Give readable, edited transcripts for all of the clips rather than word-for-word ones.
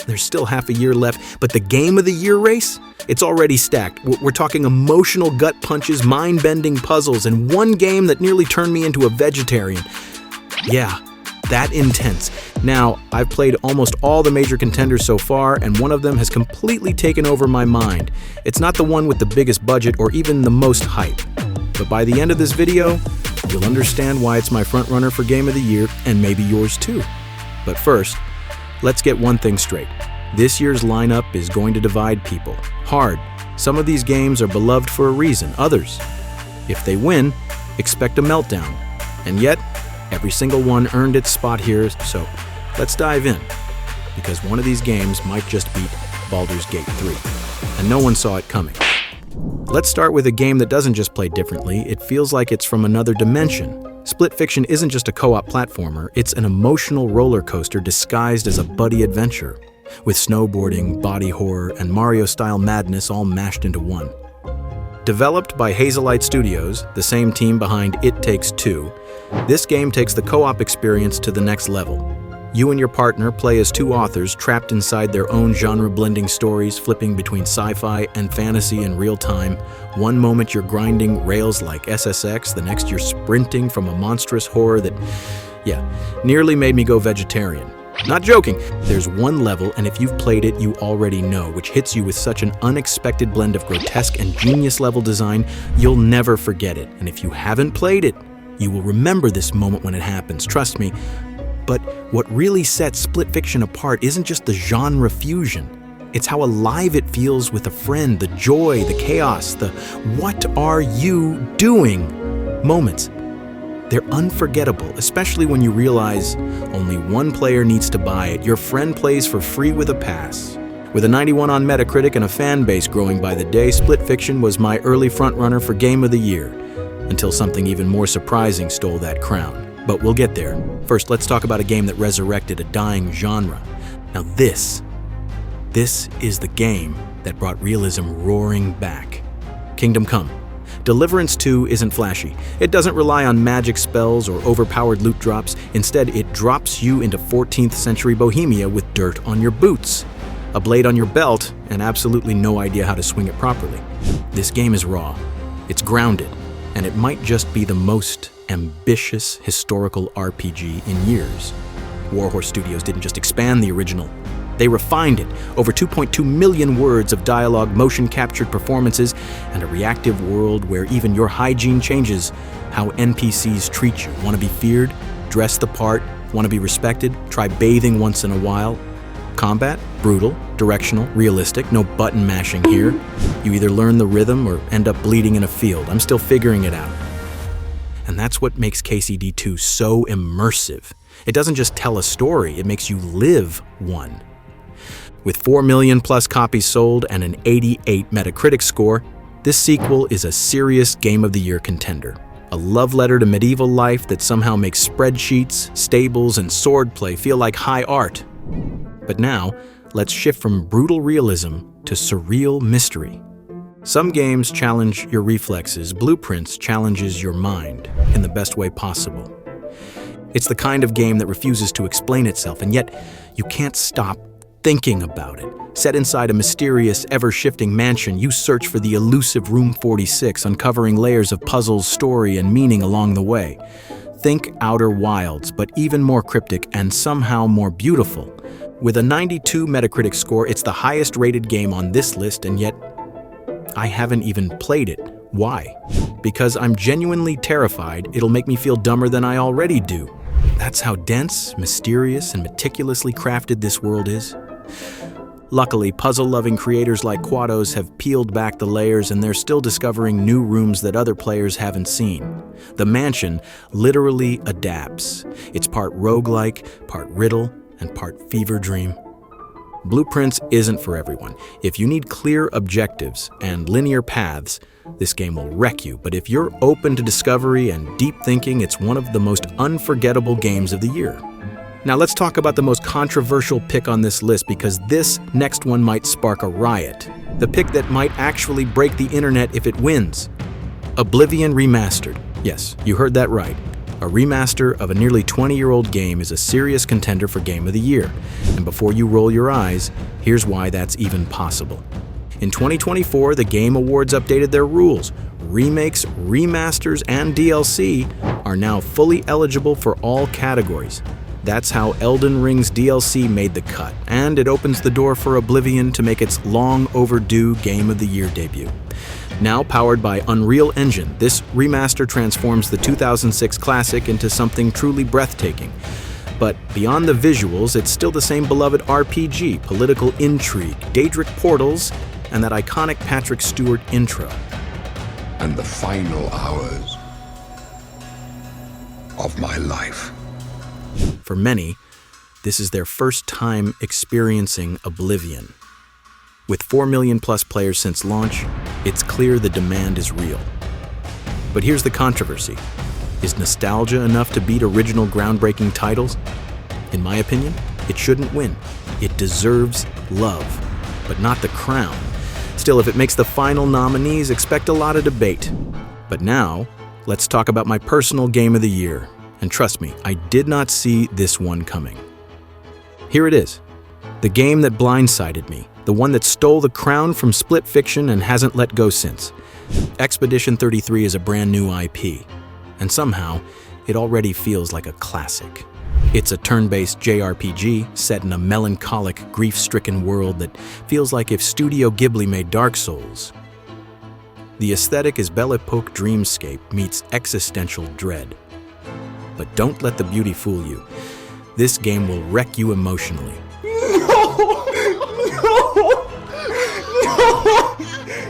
There's still half a year left, but the Game of the Year race? It's already stacked. We're talking emotional gut punches, mind-bending puzzles, and one game that nearly turned me into a vegetarian. Yeah, that intense. Now, I've played almost all the major contenders so far, and one of them has completely taken over my mind. It's not the one with the biggest budget or even the most hype. But by the end of this video, you'll understand why it's my frontrunner for Game of the Year, and maybe yours too. But first, let's get one thing straight. This year's lineup is going to divide people. Hard. Some of these games are beloved for a reason. Others, if they win, expect a meltdown. And yet, every single one earned its spot here, so let's dive in. Because one of these games might just beat Baldur's Gate 3. And no one saw it coming. Let's start with a game that doesn't just play differently, it feels like it's from another dimension. Split Fiction isn't just a co-op platformer, it's an emotional roller coaster disguised as a buddy adventure, with snowboarding, body horror, and Mario-style madness all mashed into one. Developed by Hazelight Studios, the same team behind It Takes Two, this game takes the co-op experience to the next level. You and your partner play as two authors trapped inside their own genre-blending stories, flipping between sci-fi and fantasy in real time. One moment you're grinding rails like SSX, the next you're sprinting from a monstrous horror that, nearly made me go vegetarian. Not joking, there's one level, and if you've played it, you already know, which hits you with such an unexpected blend of grotesque and genius-level design, you'll never forget it. And if you haven't played it, you will remember this moment when it happens, trust me. But what really sets Split Fiction apart isn't just the genre fusion. It's how alive it feels with a friend, the joy, the chaos, the "what are you doing" moments. They're unforgettable, especially when you realize only one player needs to buy it. Your friend plays for free with a pass. With a 91 on Metacritic and a fan base growing by the day, Split Fiction was my early frontrunner for Game of the Year, until something even more surprising stole that crown. But we'll get there. First, let's talk about a game that resurrected a dying genre. Now this is the game that brought realism roaring back. Kingdom Come. Deliverance 2 isn't flashy. It doesn't rely on magic spells or overpowered loot drops. Instead, it drops you into 14th century Bohemia with dirt on your boots, a blade on your belt, and absolutely no idea how to swing it properly. This game is raw. It's grounded, and it might just be the most ambitious historical RPG in years. Warhorse Studios didn't just expand the original, they refined it. Over 2.2 million words of dialogue, motion-captured performances, and a reactive world where even your hygiene changes how NPCs treat you. Want to be feared? Dress the part. Want to be respected? Try bathing once in a while. Combat? Brutal, directional, realistic, no button mashing here. You either learn the rhythm or end up bleeding in a field. I'm still figuring it out. And that's what makes KCD2 so immersive. It doesn't just tell a story, it makes you live one. With 4 million plus copies sold and an 88 Metacritic score, this sequel is a serious Game of the Year contender. A love letter to medieval life that somehow makes spreadsheets, stables, and swordplay feel like high art. But now, let's shift from brutal realism to surreal mystery. Some games challenge your reflexes, Blueprints challenges your mind in the best way possible. It's the kind of game that refuses to explain itself, and yet you can't stop thinking about it. Set inside a mysterious, ever-shifting mansion, you search for the elusive Room 46, uncovering layers of puzzles, story, and meaning along the way. Think Outer Wilds, but even more cryptic and somehow more beautiful. With a 92 Metacritic score, it's the highest-rated game on this list, and yet I haven't even played it. Why? Because I'm genuinely terrified it'll make me feel dumber than I already do. That's how dense, mysterious, and meticulously crafted this world is. Luckily, puzzle-loving creators like Quados have peeled back the layers and they're still discovering new rooms that other players haven't seen. The mansion literally adapts. It's part roguelike, part riddle, and part fever dream. Blueprints isn't for everyone. If you need clear objectives and linear paths, this game will wreck you. But if you're open to discovery and deep thinking, it's one of the most unforgettable games of the year. Now let's talk about the most controversial pick on this list, because this next one might spark a riot. The pick that might actually break the internet if it wins. Oblivion Remastered. Yes, you heard that right. A remaster of a nearly 20-year-old game is a serious contender for Game of the Year. And before you roll your eyes, here's why that's even possible. In 2024, the Game Awards updated their rules. Remakes, remasters, and DLC are now fully eligible for all categories. That's how Elden Ring's DLC made the cut, and it opens the door for Oblivion to make its long overdue Game of the Year debut. Now powered by Unreal Engine, this remaster transforms the 2006 classic into something truly breathtaking. But beyond the visuals, it's still the same beloved RPG, political intrigue, Daedric portals, and that iconic Patrick Stewart intro. And the final hours of my life. For many, this is their first time experiencing Oblivion. With 4 million plus players since launch, it's clear the demand is real. But here's the controversy. Is nostalgia enough to beat original groundbreaking titles? In my opinion, it shouldn't win. It deserves love, but not the crown. Still, if it makes the final nominees, expect a lot of debate. But now, let's talk about my personal Game of the Year. And trust me, I did not see this one coming. Here it is. The game that blindsided me. The one that stole the crown from Split Fiction and hasn't let go since. Expedition 33 is a brand new IP. And somehow, it already feels like a classic. It's a turn-based JRPG set in a melancholic, grief-stricken world that feels like if Studio Ghibli made Dark Souls. The aesthetic is Belle Epoque dreamscape meets existential dread. But don't let the beauty fool you. This game will wreck you emotionally.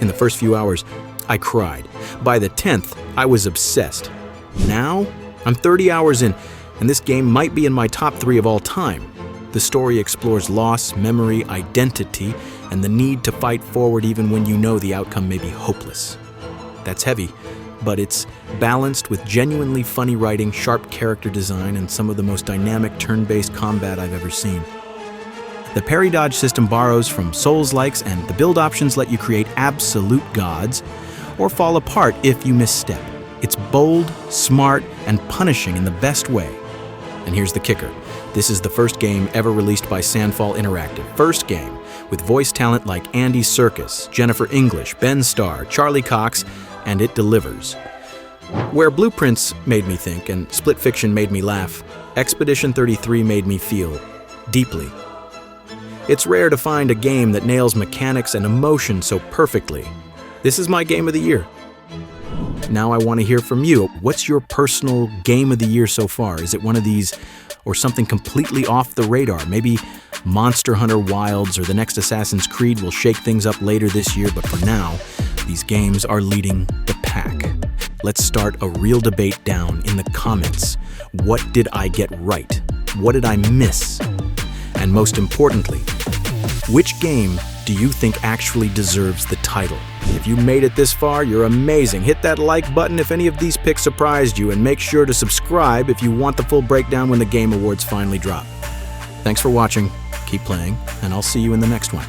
In the first few hours, I cried. By the 10th, I was obsessed. Now, I'm 30 hours in, and this game might be in my top 3 of all time. The story explores loss, memory, identity, and the need to fight forward even when you know the outcome may be hopeless. That's heavy, but it's balanced with genuinely funny writing, sharp character design, and some of the most dynamic turn-based combat I've ever seen. The parry-dodge system borrows from Souls-likes, and the build options let you create absolute gods, or fall apart if you misstep. It's bold, smart, and punishing in the best way. And here's the kicker. This is the first game ever released by Sandfall Interactive. First game with voice talent like Andy Serkis, Jennifer English, Ben Starr, Charlie Cox, and it delivers. Where Blueprints made me think and Split Fiction made me laugh, Expedition 33 made me feel deeply. It's rare to find a game that nails mechanics and emotion so perfectly. This is my Game of the Year. Now I want to hear from you. What's your personal Game of the Year so far? Is it one of these or something completely off the radar? Maybe Monster Hunter Wilds or the next Assassin's Creed will shake things up later this year, but for now, these games are leading the pack. Let's start a real debate down in the comments. What did I get right? What did I miss? And most importantly, which game do you think actually deserves the title? If you made it this far, you're amazing. Hit that like button if any of these picks surprised you, and make sure to subscribe if you want the full breakdown when the Game Awards finally drop. Thanks for watching, keep playing, and I'll see you in the next one.